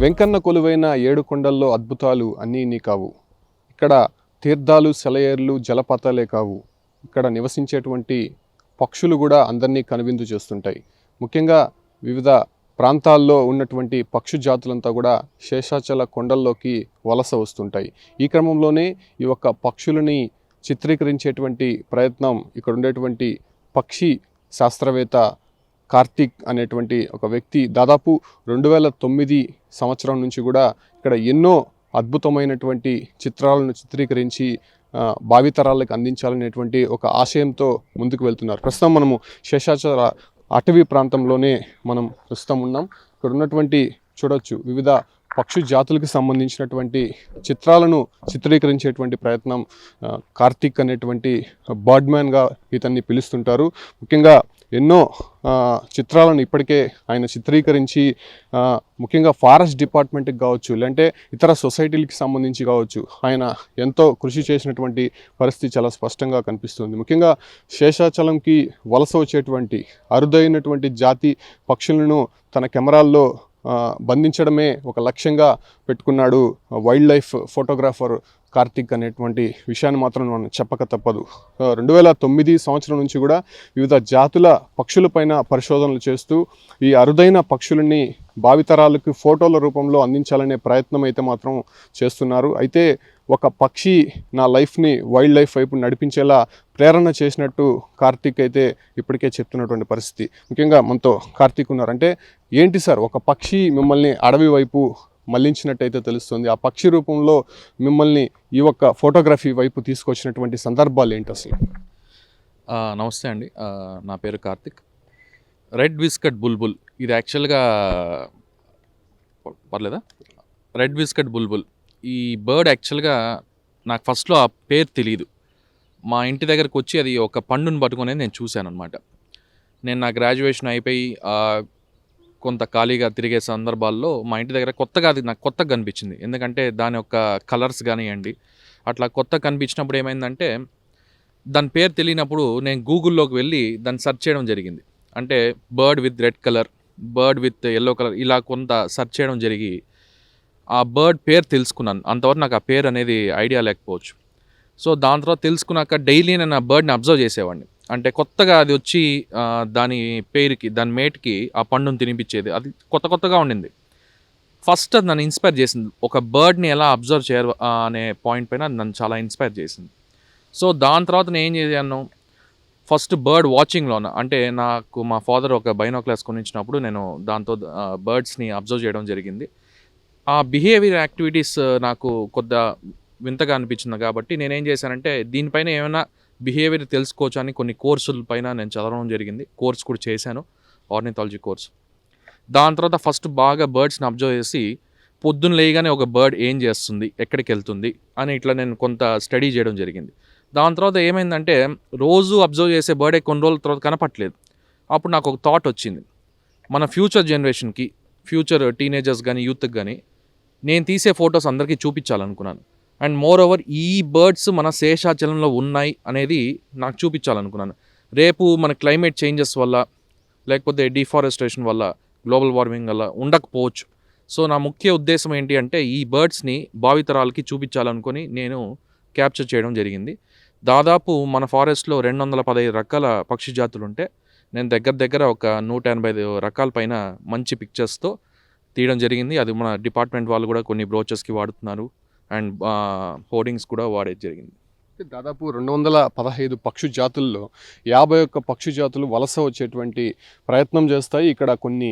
వెంకన్న కొలువైన ఏడు కొండల్లో అద్భుతాలు అన్నీ నీ కావు. ఇక్కడ తీర్థాలు, సెలయేర్లు, జలపాతాలే కావు. ఇక్కడ నివసించేటువంటి పక్షులు కూడా అందరినీ కనువిందు చేస్తుంటాయి. ముఖ్యంగా వివిధ ప్రాంతాల్లో ఉన్నటువంటి పక్షు జాతులంతా కూడా శేషాచల కొండల్లోకి వలస వస్తుంటాయి. ఈ క్రమంలోనే ఈ యొక్క పక్షులని చిత్రీకరించేటువంటి ప్రయత్నం ఇక్కడ ఉండేటువంటి పక్షి శాస్త్రవేత్త కార్తిక్ అనేటువంటి ఒక వ్యక్తి దాదాపు 2009 సంవత్సరం నుంచి కూడా ఇక్కడ ఎన్నో అద్భుతమైనటువంటి చిత్రాలను చిత్రీకరించి భావితరాలకు అందించాలనేటువంటి ఒక ఆశయంతో ముందుకు వెళ్తున్నారు. ప్రస్తుతం మనము శేషాచల అటవీ ప్రాంతంలోనే మనం ప్రస్తుతం ఉన్నాం. ఇక్కడ ఉన్నటువంటి చూడొచ్చు వివిధ పక్షి జాతులకు సంబంధించినటువంటి చిత్రాలను చిత్రీకరించేటువంటి ప్రయత్నం కార్తిక్ అనేటువంటి బర్డ్మ్యాన్గా ఇతన్ని పిలుస్తుంటారు. ముఖ్యంగా ఎన్నో చిత్రాలను ఇప్పటికే ఆయన చిత్రీకరించి ముఖ్యంగా ఫారెస్ట్ డిపార్ట్మెంట్కి కావచ్చు, లేదంటే ఇతర సొసైటీలకి సంబంధించి కావచ్చు, ఆయన ఎంతో కృషి చేసినటువంటి పరిస్థితి చాలా స్పష్టంగా కనిపిస్తుంది. ముఖ్యంగా శేషాచలంకి వలస వచ్చేటువంటి అరుదైనటువంటి జాతి పక్షులను తన కెమెరాల్లో బంధించడమే ఒక లక్ష్యంగా పెట్టుకున్నాడు వైల్డ్ లైఫ్ ఫోటోగ్రాఫర్ కార్తిక్ అనేటువంటి విషయాన్ని మాత్రం మనం చెప్పక తప్పదు. 2009 సంవత్సరం నుంచి కూడా వివిధ జాతుల పక్షులపైన పరిశోధనలు చేస్తూ ఈ అరుదైన పక్షులని భావితరాలకు ఫోటోల రూపంలో అందించాలనే ప్రయత్నం అయితే మాత్రం చేస్తున్నారు. అయితే ఒక పక్షి నా లైఫ్ని వైల్డ్ లైఫ్ వైపు నడిపించేలా ప్రేరణ చేసినట్టు కార్తిక్ అయితే ఇప్పటికే చెప్తున్నటువంటి పరిస్థితి. ముఖ్యంగా మనతో కార్తిక్ ఉన్నారు. అంటే ఏంటి సార్, ఒక పక్షి మిమ్మల్ని అడవి వైపు మళ్లించినట్టయితే తెలుస్తుంది. ఆ పక్షి రూపంలో మిమ్మల్ని ఈ ఒక్క ఫోటోగ్రఫీ వైపు తీసుకొచ్చినటువంటి సందర్భాలు ఏంటి అసలు? నమస్తే అండి, నా పేరు కార్తిక్. రెడ్ విస్కట్ బుల్బుల్ ఇది యాక్చువల్గా పర్లేదా? రెడ్ విస్కట్ బుల్బుల్ ఈ బర్డ్ యాక్చువల్గా నాకు ఫస్ట్లో ఆ పేరు తెలియదు. మా ఇంటి దగ్గరకు వచ్చి అది ఒక పండును పట్టుకునేది నేను చూశాను అనమాట. నేను నా గ్రాడ్యుయేషన్ అయిపోయి కొంత ఖాళీగా తిరిగే సందర్భాల్లో మా ఇంటి దగ్గర కొత్తగా అది నాకు కొత్తగా కనిపించింది. ఎందుకంటే దాని యొక్క కలర్స్ కానివ్వండి అట్లా కొత్తగా కనిపించినప్పుడు ఏమైందంటే దాని పేరు తెలియనప్పుడు నేను గూగుల్లోకి వెళ్ళి దాన్ని సెర్చ్ చేయడం జరిగింది. అంటే bird with red colour, bird with yellow colour, ఇలా కొంత సెర్చ్ చేయడం జరిగి ఆ బర్డ్ పేరు తెలుసుకున్నాను. అంతవరకు నాకు ఆ పేరు అనేది ఐడియా లేకపోవచ్చు. సో దాని తర్వాత తెలుసుకున్నాక డైలీ నేను ఆ బర్డ్ని అబ్జర్వ్ చేసేవాడిని. అంటే కొత్తగా అది వచ్చి దాని పేరుకి, దాని మేట్కి ఆ పండును తినిపించేది. అది కొత్తగా ఉండింది. ఫస్ట్ అది నన్ను ఇన్స్పైర్ చేసింది. ఒక బర్డ్ని ఎలా అబ్జర్వ్ చేయరు అనే పాయింట్ పైన నన్ను చాలా ఇన్స్పైర్ చేసింది. సో దాని తర్వాత నేను ఏం చేశాను, ఫస్ట్ బర్డ్ వాచింగ్లోన, అంటే నాకు మా ఫాదర్ ఒక బైనాక్యులర్స్ కొనిచ్చినప్పుడు నేను దాంతో బర్డ్స్ని అబ్జర్వ్ చేయడం జరిగింది. ఆ బిహేవియర్ యాక్టివిటీస్ నాకు కొద్దిగా వింతగా అనిపించింది కాబట్టి నేనేం చేశానంటే దీనిపైన ఏమైనా బిహేవియర్ తెలుసుకోవచ్చు అని కొన్ని కోర్సుల పైన నేను చదవడం జరిగింది. కోర్స్ కూడా చేశాను, ఆర్నిథాలజీ కోర్స్. దాని తర్వాత ఫస్ట్ బాగా బర్డ్స్ని అబ్జర్వ్ చేసి పొద్దున్న లేయగానే ఒక బర్డ్ ఏం చేస్తుంది, ఎక్కడికి వెళ్తుంది అని ఇట్లా నేను కొంత స్టడీ చేయడం జరిగింది. దాని తర్వాత ఏమైందంటే రోజు అబ్జర్వ్ చేసే బర్డే కొన్ని రోజుల తర్వాత కనపట్లేదు. అప్పుడు నాకు ఒక థాట్ వచ్చింది, మన ఫ్యూచర్ జనరేషన్కి, ఫ్యూచర్ టీనేజర్స్ కానీ యూత్కి కానీ నేను తీసే ఫొటోస్ అందరికీ చూపించాలనుకున్నాను. అండ్ మోర్ ఓవర్ ఈ బర్డ్స్ మన శేషాచలంలో ఉన్నాయి అనేది నాకు చూపించాలనుకున్నాను. రేపు మన క్లైమేట్ చేంజెస్ వల్ల లేకపోతే డిఫారెస్టేషన్ వల్ల, గ్లోబల్ వార్మింగ్ వల్ల ఉండకపోవచ్చు. సో నా ముఖ్య ఉద్దేశం ఏంటి అంటే ఈ బర్డ్స్ని భావితరాలకి చూపించాలనుకొని నేను క్యాప్చర్ చేయడం జరిగింది. దాదాపు మన ఫారెస్ట్లో 215 రకాల పక్షి జాతులు ఉంటే నేను దగ్గర ఒక 185 రకాల పైన మంచి పిక్చర్స్తో తీయడం జరిగింది. అది మన డిపార్ట్మెంట్ వాళ్ళు కూడా కొన్ని బ్రోచర్స్కి వాడుతున్నారు అండ్ హోర్డింగ్స్ కూడా వాడేది జరిగింది. దాదాపు 215 పక్షి జాతుల్లో 51 పక్షి జాతులు వలస వచ్చేటువంటి ప్రయత్నం చేస్తాయి. ఇక్కడ కొన్ని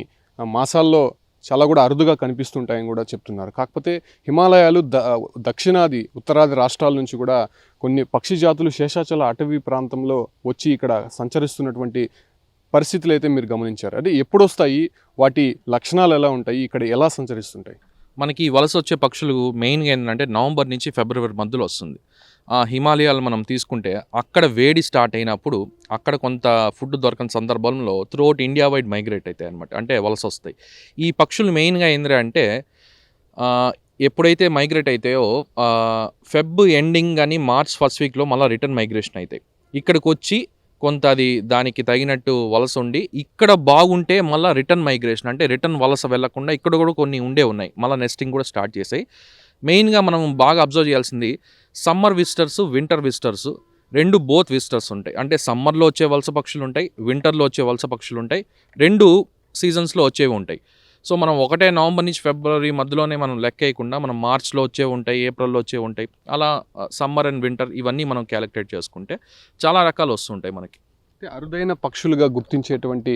మాసాల్లో చాలా కూడా అరుదుగా కనిపిస్తుంటాయని కూడా చెప్తున్నారు. కాకపోతే హిమాలయాలు, దక్షిణాది, ఉత్తరాది రాష్ట్రాల నుంచి కూడా కొన్ని పక్షి జాతులు శేషాచల అటవీ ప్రాంతంలో వచ్చి ఇక్కడ సంచరిస్తున్నటువంటి పరిస్థితులు అయితే మీరు గమనించారు. అంటే ఎప్పుడు వస్తాయి, వాటి లక్షణాలు ఎలా ఉంటాయి, ఇక్కడ ఎలా సంచరిస్తుంటాయి? మనకి వలస వచ్చే పక్షులు మెయిన్గా ఏంటంటే నవంబర్ నుంచి ఫిబ్రవరి మధ్యలో వస్తుంది. హిమాలయాలు మనం తీసుకుంటే అక్కడ వేడి స్టార్ట్ అయినప్పుడు అక్కడ కొంత ఫుడ్ దొరకని సందర్భంలో త్రూఅవుట్ ఇండియా వైడ్ మైగ్రేట్ అవుతాయి అనమాట, అంటే వలస వస్తాయి. ఈ పక్షులు మెయిన్గా ఏంటంటే ఎప్పుడైతే మైగ్రేట్ అవుతాయో ఫెబ్ ఎండింగ్ కానీ మార్చ్ ఫస్ట్ వీక్లో మళ్ళీ రిటర్న్ మైగ్రేషన్ అవుతాయి. ఇక్కడికి వచ్చి కొంత అది దానికి తగినట్టు వలస ఉండి ఇక్కడ బాగుంటే మళ్ళీ రిటర్న్ మైగ్రేషన్ అంటే రిటర్న్ వలస వెళ్లకుండా ఇక్కడ కూడా కొన్ని ఉన్నాయి మళ్ళీ నెస్టింగ్ కూడా స్టార్ట్ చేసాయి. మెయిన్గా మనం బాగా అబ్జర్వ్ చేయాల్సింది సమ్మర్ విజిటర్స్ వింటర్ విజిటర్స్ రెండు బోత్ విజిటర్స్ ఉంటాయి. అంటే సమ్మర్లో వచ్చే వలస పక్షులు ఉంటాయి, వింటర్లో వచ్చే వలస పక్షులు ఉంటాయి, రెండు సీజన్స్లో వచ్చేవి ఉంటాయి. సో మనం ఒకటే నవంబర్ నుంచి ఫిబ్రవరి మధ్యలోనే మనం లెక్క వేయకుండా మనం మార్చ్లో వచ్చేవి ఉంటాయి, ఏప్రిల్లో వచ్చేవి ఉంటాయి, అలా సమ్మర్ అండ్ వింటర్ ఇవన్నీ మనం క్యాలిక్యులేట్ చేసుకుంటే చాలా రకాలు వస్తుంటాయి మనకి. అరుదైన పక్షులుగా గుర్తించేటువంటి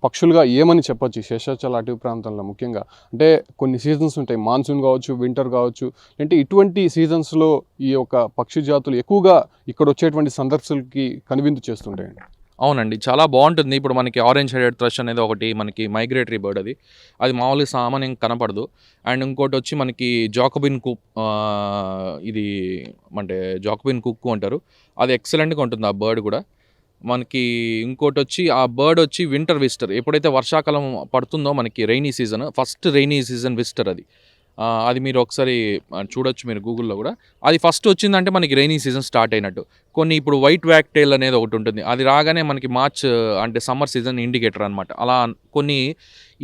పక్షులుగా ఏమని చెప్పొచ్చు శేషాచల అటవీ ప్రాంతంలో ముఖ్యంగా? అంటే కొన్ని సీజన్స్ ఉంటాయి, మాన్సూన్ కావచ్చు, వింటర్ కావచ్చు, అంటే ఇటువంటి సీజన్స్లో ఈ యొక్క పక్షి జాతులు ఎక్కువగా ఇక్కడ వచ్చేటువంటి సందర్శకులకి కనువిందు చేస్తుంటాయండి. అవునండి, చాలా బాగుంటుంది. ఇప్పుడు మనకి ఆరెంజ్ హెడెడ్ థ్రష్ అనేది ఒకటి మనకి మైగ్రేటరీ బర్డ్, అది మామూలుగా సామాన్యం కనపడదు. అండ్ ఇంకోటి వచ్చి మనకి జాకబిన్ కుక్, ఇది అంటే జాకబిన్ కుక్కు అంటారు, అది ఎక్సలెంట్గా ఉంటుంది ఆ బర్డ్ కూడా మనకి. ఇంకోటి వచ్చి ఆ బర్డ్ వచ్చి వింటర్ విజిటర్, ఎప్పుడైతే వర్షాకాలం పడుతుందో మనకి rainy season, first rainy season visitor అది మీరు ఒకసారి చూడొచ్చు మీరు గూగుల్లో కూడా. అది ఫస్ట్ వచ్చిందంటే మనకి రైనీ సీజన్ స్టార్ట్ అయినట్టు. కొన్ని ఇప్పుడు వైట్ వ్యాక్ టైల్ అనేది ఒకటి ఉంటుంది, అది రాగానే మనకి మార్చ్ అంటే సమ్మర్ సీజన్ ఇండికేటర్ అనమాట. అలా కొన్ని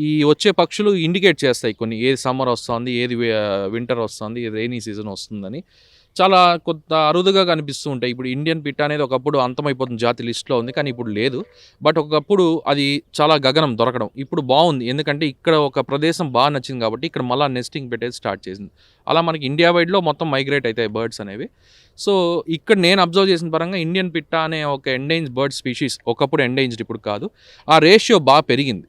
ఈ వచ్చే పక్షులు ఇండికేట్ చేస్తాయి కొన్ని, ఏది సమ్మర్ వస్తుంది, ఏది వింటర్ వస్తుంది, ఏది రైనీ సీజన్ వస్తుందని. చాలా కొంత అరుదుగా కనిపిస్తూ ఉంటాయి. ఇప్పుడు ఇండియన్ పిట్ట అనేది ఒకప్పుడు అంతమైపోతుంది, జాతి లిస్ట్లో ఉంది, కానీ ఇప్పుడు లేదు. బట్ ఒకప్పుడు అది చాలా గగనం దొరకడం, ఇప్పుడు బాగుంది. ఎందుకంటే ఇక్కడ ఒక ప్రదేశం బాగా నచ్చింది కాబట్టి ఇక్కడ మళ్ళీ నెస్టింగ్ పెట్టేది స్టార్ట్ చేసింది. అలా మనకి ఇండియా వైడ్లో మొత్తం మైగ్రేట్ అవుతాయి బర్డ్స్ అనేవి. సో ఇక్కడ నేను అబ్జర్వ్ చేసిన పరంగా ఇండియన్ పిట్ట అనే ఒక ఎండేంజ్ బర్డ్ స్పీషీస్, ఒకప్పుడు ఎండేంజ్డ్ ఇప్పుడు కాదు, ఆ రేషియో బాగా పెరిగింది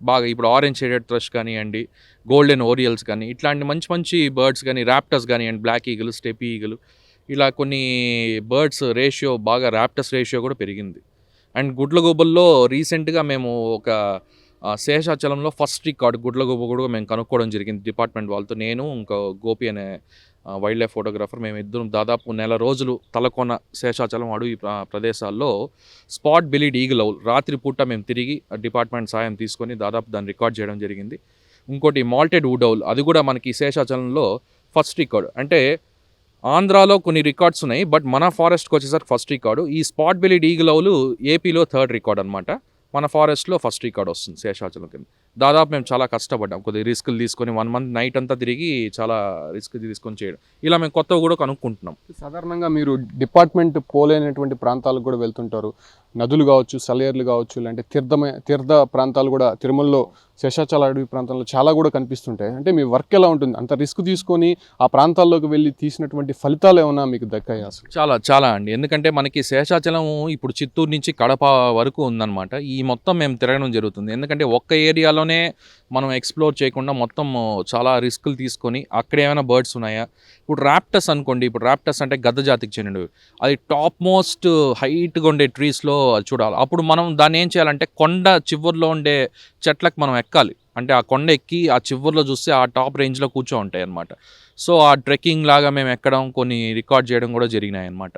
బాగా. ఇప్పుడు ఆరెంజ్ షేడెడ్ థ్రష్ కానివ్వండి, గోల్డెన్ ఓరియల్స్ కానీ, ఇట్లాంటి మంచి మంచి బర్డ్స్ కానీ, ర్యాప్టర్స్ కానివ్వండి, బ్లాక్ ఈగలు, స్టెపీ ఈగలు, ఇలా కొన్ని బర్డ్స్ రేషియో బాగా, ర్యాప్టర్స్ రేషియో కూడా పెరిగింది. అండ్ గుడ్లగూబల్లో రీసెంట్గా మేము ఒక శేషాచలంలో ఫస్ట్ రికార్డ్ గుడ్లగూబ కూడా మేము కనుక్కోవడం జరిగింది డిపార్ట్మెంట్ వాళ్ళతో. నేను ఇంకా గోపి అనే వైల్డ్ లైఫ్ ఫోటోగ్రాఫర్, మేము ఇద్దరం దాదాపు 1 నెల రోజులు తలకోన శేషాచలం అడవి ప్రదేశాల్లో స్పాట్ బిలీడ్ ఈగల్ ఔల్ రాత్రిపూట మేము తిరిగి డిపార్ట్మెంట్ సాయం తీసుకొని దాదాపు దాన్ని రికార్డ్ చేయడం జరిగింది. ఇంకోటి మాల్టెడ్ వుడ్ ఔల్, అది కూడా మనకి శేషాచలంలో ఫస్ట్ రికార్డ్. అంటే ఆంధ్రాలో కొన్ని రికార్డ్స్ ఉన్నాయి, బట్ మన ఫారెస్ట్కి వచ్చేసరికి ఫస్ట్ రికార్డు. ఈ స్పాట్ బిలీడ్ ఈగల్ ఔల్ ఏపీలో 3rd రికార్డ్ అనమాట, మన ఫారెస్ట్లో ఫస్ట్ రికార్డ్ వస్తుంది శేషాచలం కింద. దాదాపు మేము చాలా కష్టపడ్డాం, కొద్దిగా రిస్కులు తీసుకొని 1 మంత్ నైట్ అంతా తిరిగి చాలా రిస్క్ తీసుకొని చేయడం. ఇలా మేము కొత్తగా కూడా కనుక్కుంటున్నాం. సాధారణంగా మీరు డిపార్ట్మెంట్ పోలేనటువంటి ప్రాంతాలకు కూడా వెళ్తుంటారు, నదులు కావచ్చు, సెలయేర్లు కావచ్చు, ఇలాంటి తీర్థ ప్రాంతాలు కూడా తిరుమలలో శేషాచల అడవి ప్రాంతంలో చాలా కూడా కనిపిస్తుంటాయి. అంటే మీ వర్క్ ఎలా ఉంటుంది? అంత రిస్క్ తీసుకొని ఆ ప్రాంతాల్లోకి వెళ్ళి తీసినటువంటి ఫలితాలు ఏమైనా మీకు దక్కాయి అసలు? చాలా చాలా అండి, ఎందుకంటే మనకి శేషాచలం ఇప్పుడు చిత్తూరు నుంచి కడప వరకు ఉందన్నమాట. ఈ మొత్తం మేము తిరగడం జరుగుతుంది, ఎందుకంటే ఒక్క ఏరియాలోనే మనం ఎక్స్ప్లోర్ చేయకుండా మొత్తం చాలా రిస్కులు తీసుకొని అక్కడ ఏమైనా బర్డ్స్ ఉన్నాయా. ఇప్పుడు ర్యాప్టర్స్ అనుకోండి, ఇప్పుడు ర్యాప్టర్స్ అంటే గద్ద జాతికి చెందినవి, అది టాప్ మోస్ట్ హైట్గా ఉండే ట్రీస్లో చూడాలి. అప్పుడు మనం దాన్ని ఏం చేయాలంటే కొండ చివర్లో ఉండే చెట్లకు మనం ఎక్కాలి. అంటే ఆ కొండ ఎక్కి ఆ చివర్లో చూస్తే ఆ టాప్ రేంజ్లో కూర్చో ఉంటాయి అన్నమాట. సో ఆ ట్రెక్కింగ్ లాగా మేము ఎక్కడం, కొన్ని రికార్డ్ చేయడం కూడా జరిగినాయి అన్నమాట.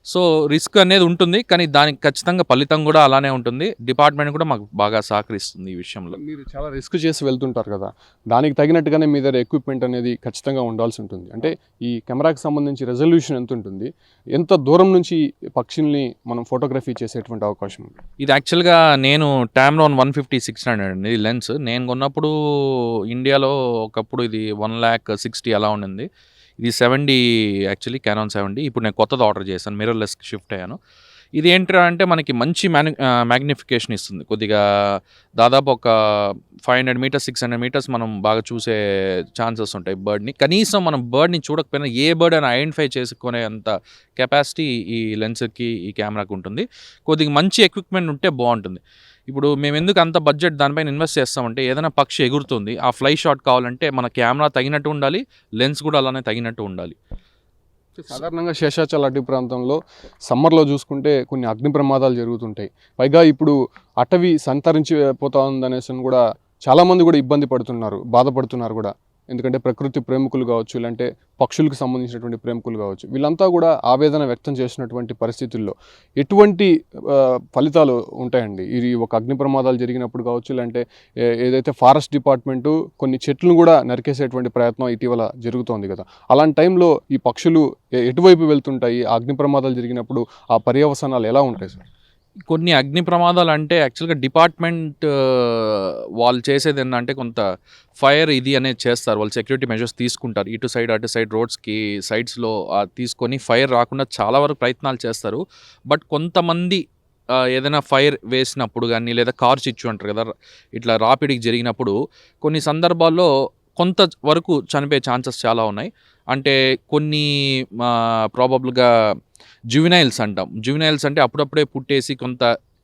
సో రిస్క్ అనేది ఉంటుంది, కానీ దానికి ఖచ్చితంగా ఫలితం కూడా అలానే ఉంటుంది. డిపార్ట్మెంట్ కూడా మాకు బాగా సహకరిస్తుంది ఈ విషయంలో. మీరు చాలా రిస్క్ చేసి వెళ్తుంటారు కదా, దానికి తగినట్టుగానే మీ దగ్గర ఎక్విప్మెంట్ అనేది ఖచ్చితంగా ఉండాల్సి ఉంటుంది. అంటే ఈ కెమెరాకి సంబంధించి రెజల్యూషన్ ఎంత ఉంటుంది, ఎంత దూరం నుంచి పక్షుల్ని మనం ఫోటోగ్రఫీ చేసేటువంటి అవకాశం ఉంది? ఇది యాక్చువల్గా నేను టామ్రాన్ 150-600 అండి ఇది లెన్స్. నేను కొన్నప్పుడు ఇండియాలో ఒకప్పుడు ఇది 1,60,000 అలా ఉండింది. ఇది 70 యాక్చువల్లీ కెనాన్ 70. ఇప్పుడు నేను కొత్తది ఆర్డర్ చేశాను, మిర్రర్లెస్కి షిఫ్ట్ అయ్యాను. ఇది ఏంటంటే అంటే మనకి మంచి మ్యాగ్నిఫికేషన్ ఇస్తుంది. కొద్దిగా దాదాపు ఒక 500 మీటర్స్ 600 మీటర్స్ మనం బాగా చూసే ఛాన్సెస్ ఉంటాయి బర్డ్ని. కనీసం మనం బర్డ్ని చూడకపోయినా ఏ బర్డ్ అని ఐడెంటిఫై చేసుకునే అంత కెపాసిటీ ఈ లెన్స్కి, ఈ కెమెరాకి ఉంటుంది. కొద్దిగా మంచి ఎక్విప్మెంట్ ఉంటే బాగుంటుంది. ఇప్పుడు మేము ఎందుకు అంత బడ్జెట్ దానిపైన ఇన్వెస్ట్ చేస్తామంటే, ఏదైనా పక్షి ఎగురుతుంది, ఆ ఫ్లై షాట్ కావాలంటే మన కెమెరా తగినట్టు ఉండాలి, లెన్స్ కూడా అలానే తగినట్టు ఉండాలి. సాధారణంగా శేషాచల అటవీ ప్రాంతంలో సమ్మర్లో చూసుకుంటే కొన్ని అగ్ని ప్రమాదాలు జరుగుతుంటాయి. పైగా ఇప్పుడు అటవీ సంతరించిపోతా ఉందనేసి కూడా చాలామంది కూడా ఇబ్బంది పడుతున్నారు, బాధపడుతున్నారు కూడా. ఎందుకంటే ప్రకృతి ప్రేమికులు కావచ్చు, ఇలాంటి పక్షులకు సంబంధించినటువంటి ప్రేమికులు కావచ్చు, వీళ్ళంతా కూడా ఆవేదన వ్యక్తం చేసినటువంటి పరిస్థితుల్లో ఎటువంటి ఫలితాలు ఉంటాయండి? ఇది ఒక అగ్ని ప్రమాదాలు జరిగినప్పుడు కావచ్చు, లేదంటే ఏదైతే ఫారెస్ట్ డిపార్ట్మెంటు కొన్ని చెట్లను కూడా నరికేసేటువంటి ప్రయత్నం ఇటీవల జరుగుతోంది కదా, అలాంటి టైంలో ఈ పక్షులు ఎటువైపు వెళ్తుంటాయి? ఆ అగ్ని ప్రమాదాలు జరిగినప్పుడు ఆ పర్యవసానాలు ఎలా ఉంటాయి సార్? కొన్ని అగ్ని ప్రమాదాలు అంటే యాక్చువల్గా డిపార్ట్మెంట్ వాళ్ళు చేసేది ఏంటంటే కొంత ఫైర్ ఇది అనేది చేస్తారు, వాళ్ళు సెక్యూరిటీ మెజర్స్ తీసుకుంటారు, ఇటు సైడ్ అటు సైడ్ రోడ్స్కి సైడ్స్లో తీసుకొని ఫైర్ రాకుండా చాలా వరకు ప్రయత్నాలు చేస్తారు. బట్ కొంతమంది ఏదైనా ఫైర్ వేసినప్పుడు కానీ లేదా కార్ చిచ్చు అంటారు కదా, ఇట్లా రాపిడికి జరిగినప్పుడు కొన్ని సందర్భాల్లో కొంత వరకు చనిపోయే ఛాన్సెస్ చాలా ఉన్నాయి. అంటే కొన్ని ప్రాబబుల్గా జువినైల్స్ అంటాం. జువినైల్స్ అంటే అప్పుడప్పుడే పుట్టేసి కొంత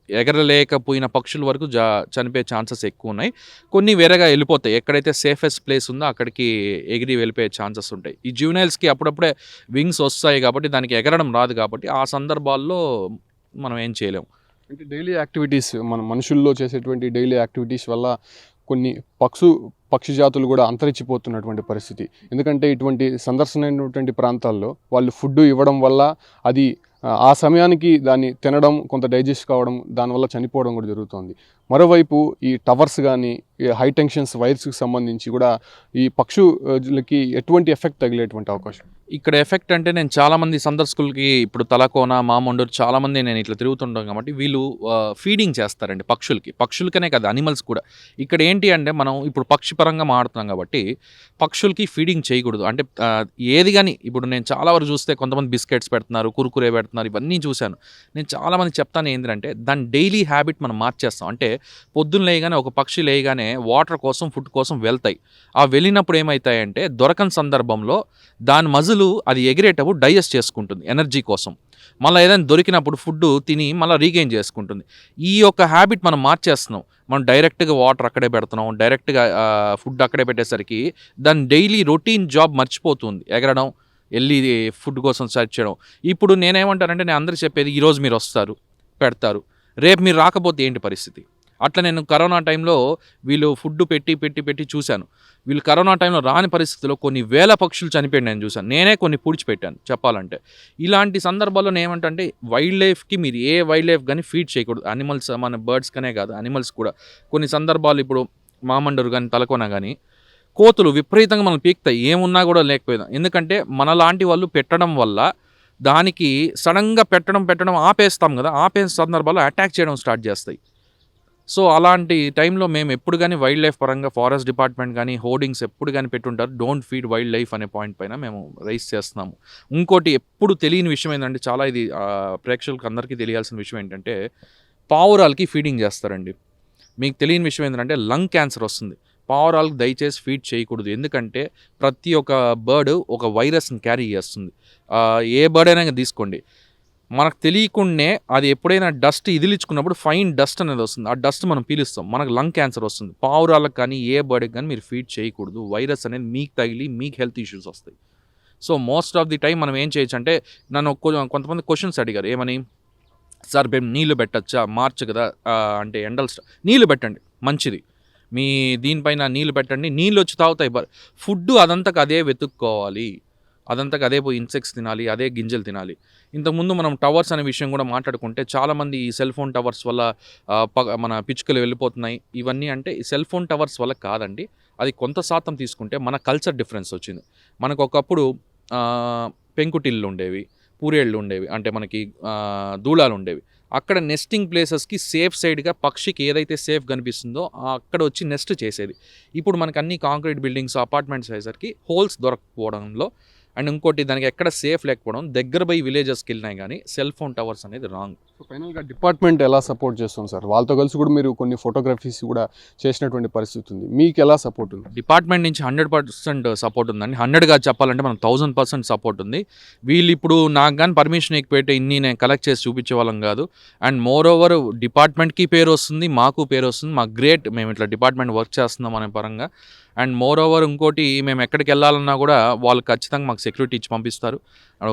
ఎగరలేకపోయిన పక్షుల వరకు చనిపోయే ఛాన్సెస్ ఎక్కువ ఉన్నాయి. కొన్ని వేరేగా వెళ్ళిపోతాయి, ఎక్కడైతే సేఫెస్ట్ ప్లేస్ ఉందో అక్కడికి ఎగిరి వెళ్ళిపోయే ఛాన్సెస్ ఉంటాయి. ఈ జువినైల్స్కి అప్పుడప్పుడే వింగ్స్ వస్తాయి కాబట్టి దానికి ఎగరడం రాదు కాబట్టి ఆ సందర్భాల్లో మనం ఏం చేయలేము. అంటే డైలీ యాక్టివిటీస్, మన మనుషుల్లో చేసేటువంటి డైలీ యాక్టివిటీస్ వల్ల కొన్ని పక్షి జాతులు కూడా అంతరించిపోతున్నటువంటి పరిస్థితి. ఎందుకంటే ఇటువంటి సందర్శనమైనటువంటి ప్రాంతాల్లో వాళ్ళు ఫుడ్ ఇవ్వడం వల్ల అది ఆ సమయానికి దాన్ని తినడం, కొంత డైజెస్ట్ కావడం, దానివల్ల చనిపోవడం కూడా జరుగుతుంది. మరోవైపు ఈ టవర్స్ కానీ ఈ హై టెన్షన్స్ వైర్స్కి సంబంధించి కూడా ఈ పక్షులకి ఎటువంటి ఎఫెక్ట్ తగిలేటువంటి అవకాశం? ఇక్కడ ఎఫెక్ట్ అంటే నేను చాలామంది సందర్శకులకి ఇప్పుడు తలకోన, మామండూరు చాలామంది నేను ఇట్లా తిరుగుతుంటాం కాబట్టి వీళ్ళు ఫీడింగ్ చేస్తారండి పక్షులకనే కాదు అనిమల్స్ కూడా. ఇక్కడ ఏంటి అంటే మనం ఇప్పుడు పక్షి పరంగా మాట్లాడుతున్నాం కాబట్టి పక్షులకి ఫీడింగ్ చేయకూడదు. అంటే ఏది కానీ ఇప్పుడు నేను చాలా వరకు చూస్తే కొంతమంది బిస్కెట్స్ పెడుతున్నారు, కురుకురే పెడుతున్నారు, ఇవన్నీ చూశాను. నేను చాలామంది చెప్తాను ఏంటంటే దాని డైలీ హ్యాబిట్ మనం మార్చేస్తాం. అంటే పొద్దున్న లేయగానే ఒక పక్షి లేయగానే వాటర్ కోసం, ఫుడ్ కోసం వెళ్తాయి. ఆ వెళ్ళినప్పుడు ఏమవుతాయంటే దొరకని సందర్భంలో దాని మజిల్ అది ఎగిరేటప్పుడు డైజెస్ట్ చేసుకుంటుంది ఎనర్జీ కోసం. మళ్ళీ ఏదైనా దొరికినప్పుడు ఫుడ్ తిని మళ్ళీ రీగెయిన్ చేసుకుంటుంది. ఈ యొక్క హ్యాబిట్ మనం మార్చేస్తున్నాం. మనం డైరెక్ట్గా వాటర్ అక్కడే పెడుతున్నాం, డైరెక్ట్గా ఫుడ్ అక్కడే పెట్టేసరికి దాని డైలీ రొటీన్ జాబ్ మర్చిపోతుంది, ఎగరడం, వెళ్ళి ఫుడ్ కోసం సర్చ్ చేయడం. ఇప్పుడు నేనేమంటానంటే నేను అందరికీ చెప్పేది ఈరోజు మీరు వస్తారు, పెడతారు, రేపు మీరు రాకపోతే ఏంటి పరిస్థితి? అట్లా నేను కరోనా టైంలో వీళ్ళు ఫుడ్ పెట్టి చూశాను. వీళ్ళు కరోనా టైంలో రాని పరిస్థితిలో కొన్ని వేల పక్షులు చనిపోయాడు నేను చూశాను. నేనే కొన్ని పూడ్చిపెట్టాను చెప్పాలంటే. ఇలాంటి సందర్భాల్లో ఏమంటే వైల్డ్ లైఫ్కి మీరు ఏ వైల్డ్ లైఫ్ కానీ ఫీడ్ చేయకూడదు. అనిమల్స్ మన బర్డ్స్కనే కాదు అనిమల్స్ కూడా. కొన్ని సందర్భాలు ఇప్పుడు మామండూరు కానీ తలకోన కానీ కోతులు విపరీతంగా మనం పీకుతాయి, ఏమున్నా కూడా లేకపోయినా. ఎందుకంటే మనలాంటి వాళ్ళు పెట్టడం వల్ల దానికి సడన్గా పెట్టడం ఆపేస్తాం కదా, ఆపేసిన సందర్భాల్లో అటాక్ చేయడం స్టార్ట్ చేస్తాయి. సో అలాంటి టైంలో మేము ఎప్పుడు కానీ వైల్డ్ లైఫ్ పరంగా ఫారెస్ట్ డిపార్ట్మెంట్ కానీ హోర్డింగ్స్ ఎప్పుడు కానీ పెట్టుంటారు, డోంట్ ఫీడ్ వైల్డ్ లైఫ్ అనే పాయింట్ పైన మేము రైస్ చేస్తున్నాము. ఇంకోటి ఎప్పుడు తెలియని విషయం ఏంటంటే చాలా ఇది ప్రేక్షకులకు అందరికీ తెలియాల్సిన విషయం ఏంటంటే పావురాలకి ఫీడింగ్ చేస్తారండి. మీకు తెలియని విషయం ఏంటంటే లంగ్ క్యాన్సర్ వస్తుంది. పావురాలకు దయచేసి ఫీడ్ చేయకూడదు. ఎందుకంటే ప్రతి ఒక్క బర్డ్ ఒక వైరస్ని క్యారీ చేస్తుంది. ఏ బర్డ్ అయినా తీసుకోండి, మనకు తెలియకుండానే అది ఎప్పుడైనా డస్ట్ ఇదిలించుకున్నప్పుడు ఫైన్ డస్ట్ అనేది వస్తుంది. ఆ డస్ట్ మనం పీలుస్తాం, మనకు లంగ్ క్యాన్సర్ వస్తుంది. పావురాలకు కానీ ఏ బర్డ్కి కానీ మీరు ఫీడ్ చేయకూడదు. వైరస్ అనేది మీకు తగిలి మీకు హెల్త్ ఇష్యూస్ వస్తాయి. So most of the time మనం ఏం చేయొచ్చు అంటే, నన్ను కొంతమంది క్వశ్చన్స్ అడిగారు, ఏమని, సార్ మేము నీళ్లు పెట్టచ్చా, మార్చ్ కదా అంటే ఎండల్ నీళ్లు పెట్టండి మంచిది, మీ దీనిపైన నీళ్లు పెట్టండి, నీళ్ళు వచ్చి తాగుతాయి. ఫుడ్ అదంతకు అదే వెతుక్కోవాలి, అదంతకు అదే పోయి ఇన్సెక్ట్స్ తినాలి, అదే గింజలు తినాలి. ఇంతకుముందు మనం టవర్స్ అనే విషయం కూడా మాట్లాడుకుంటే చాలామంది ఈ సెల్ ఫోన్ టవర్స్ వల్ల మన పిచ్చుకలు వెళ్ళిపోతున్నాయి ఇవన్నీ. అంటే ఈ సెల్ ఫోన్ టవర్స్ వల్ల కాదండి, అది కొంత శాతం తీసుకుంటే మన కల్చర్ డిఫరెన్స్ వచ్చింది. మనకు ఒకప్పుడు పెంకుటిళ్ళు ఉండేవి, పూరేళ్ళు ఉండేవి, అంటే మనకి దూలాలు ఉండేవి. అక్కడ నెస్టింగ్ ప్లేసెస్కి సేఫ్ సైడ్గా పక్షికి ఏదైతే సేఫ్ కనిపిస్తుందో అక్కడ వచ్చి నెస్ట్ చేసేది. ఇప్పుడు మనకు అన్ని కాంక్రీట్ బిల్డింగ్స్, అపార్ట్మెంట్స్ అయ్యేసరికి హోల్స్ దొరకపోవడంలో, అండ్ ఇంకోటి దానికి ఎక్కడ సేఫ్ లేకపోవడం, దగ్గర పోయి విలేజెస్కి వెళ్ళినాయి కానీ సెల్ ఫోన్ టవర్స్ అనేది రాంగ్. సో ఫైనల్గా డిపార్ట్మెంట్ ఎలా సపోర్ట్ చేస్తుంది సార్? వాళ్ళతో కలిసి కూడా మీరు కొన్ని ఫోటోగ్రఫీస్ కూడా చేసినటువంటి పరిస్థితి ఉంది, మీకు ఎలా సపోర్ట్ ఉంది? డిపార్ట్మెంట్ నుంచి 100% సపోర్ట్ ఉందండి. 100గా చెప్పాలంటే మనం 1000% సపోర్ట్ ఉంది. వీళ్ళు ఇప్పుడు నాకు కానీ పర్మిషన్ ఎక్కిపెట్టి ఇన్ని నేను కలెక్ట్ చేసి చూపించే వాళ్ళం కాదు. అండ్ మోర్ ఓవర్ డిపార్ట్మెంట్కి పేరు వస్తుంది, మాకు పేరు వస్తుంది, మాకు గ్రేట్, మేము ఇట్లా డిపార్ట్మెంట్ వర్క్ చేస్తున్నాం అనే పరంగా. అండ్ మోర్ ఓవర్ ఇంకోటి, మేము ఎక్కడికి వెళ్ళాలన్నా కూడా వాళ్ళు ఖచ్చితంగా మాకు సెక్యూరిటీ ఇచ్చి పంపిస్తారు,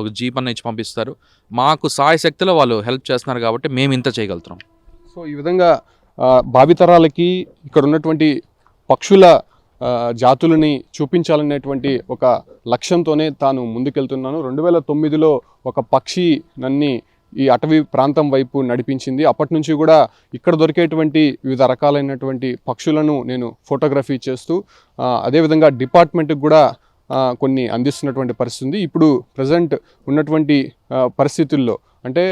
ఒక జీప్ అన్న ఇచ్చి పంపిస్తారు. మాకు సాయశక్తిలో వాళ్ళు హెల్ప్ చేస్తున్నారు కాబట్టి మేము ఇంత చేయగలుగుతాం. సో ఈ విధంగా భావితరాలకి ఇక్కడ ఉన్నటువంటి పక్షుల జాతులని చూపించాలనేటువంటి ఒక లక్ష్యంతోనే తాను ముందుకెళ్తున్నాను. 2009లో ఒక పక్షి నన్ను ఈ అటవీ ప్రాంతం వైపు నడిపించింది. అప్పటి నుంచి కూడా ఇక్కడ దొరికేటువంటి వివిధ రకాలైనటువంటి పక్షులను నేను ఫోటోగ్రఫీ చేస్తూ అదేవిధంగా డిపార్ట్మెంట్కి కూడా కొన్ని అందిస్తున్నటువంటి పరిస్థితి ఉంది. ఇప్పుడు ప్రజెంట్ ఉన్నటువంటి పరిస్థితుల్లో అంటే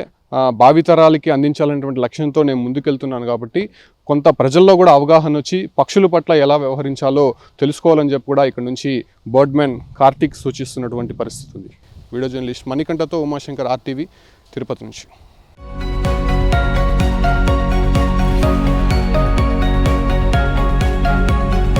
భావితరాలకి అందించాలనేటువంటి లక్ష్యంతో నేను ముందుకెళ్తున్నాను కాబట్టి కొంత ప్రజల్లో కూడా అవగాహన వచ్చి పక్షుల పట్ల ఎలా వ్యవహరించాలో తెలుసుకోవాలని చెప్పి కూడా ఇక్కడ నుంచి బర్డ్మెన్ కార్తీక్ సూచిస్తున్నటువంటి పరిస్థితి ఉంది. వీడియో జర్నలిస్ట్ మణికంఠతో ఉమాశంకర్, RTV, తిరుపతి నుంచి.